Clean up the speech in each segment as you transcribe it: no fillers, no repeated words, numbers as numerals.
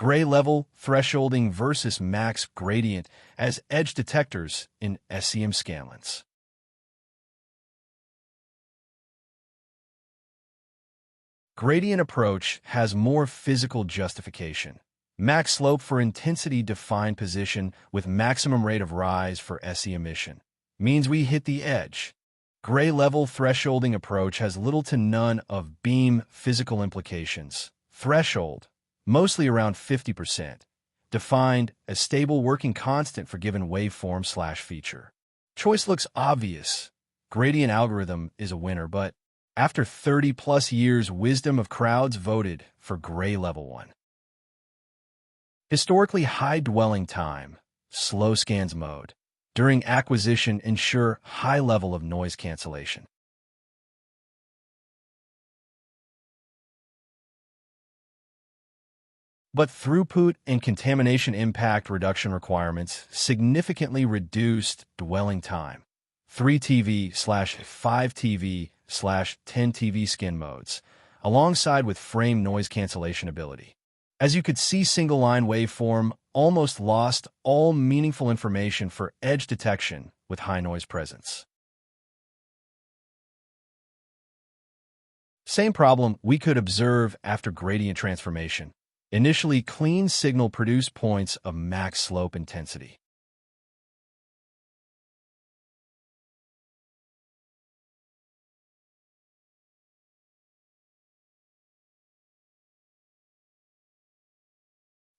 Gray level thresholding versus max gradient as edge detectors in SEM scanlines. Gradient approach has more physical justification. Max slope for intensity-defined position with maximum rate of rise for SE emission means we hit the edge. Gray level thresholding approach has little to none of beam physical implications. Threshold, mostly around 50%, defined as stable working constant for given waveform/feature. Choice looks obvious. Gradient algorithm is a winner, but after 30-plus years, wisdom of crowds voted for gray level 1. Historically high dwelling time, slow scans mode. During acquisition, ensure high level of noise cancellation. But throughput and contamination impact reduction requirements significantly reduced dwelling time. 3TV/5TV/10TV skin modes, alongside with frame noise cancellation ability. As you could see, single-line waveform almost lost all meaningful information for edge detection with high noise presence. Same problem we could observe after gradient transformation. Initially, clean signal produced points of max slope intensity.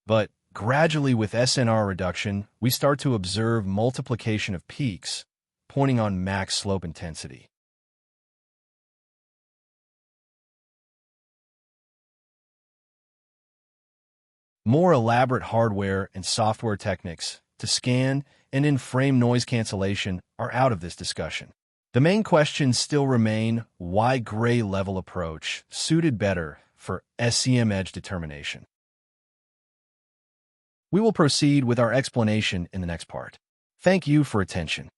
But gradually, with SNR reduction, we start to observe multiplication of peaks, pointing on max slope intensity. More elaborate hardware and software techniques to scan and in-frame noise cancellation are out of this discussion. The main questions still remain: why gray level approach suited better for SEM edge determination? We will proceed with our explanation in the next part. Thank you for attention.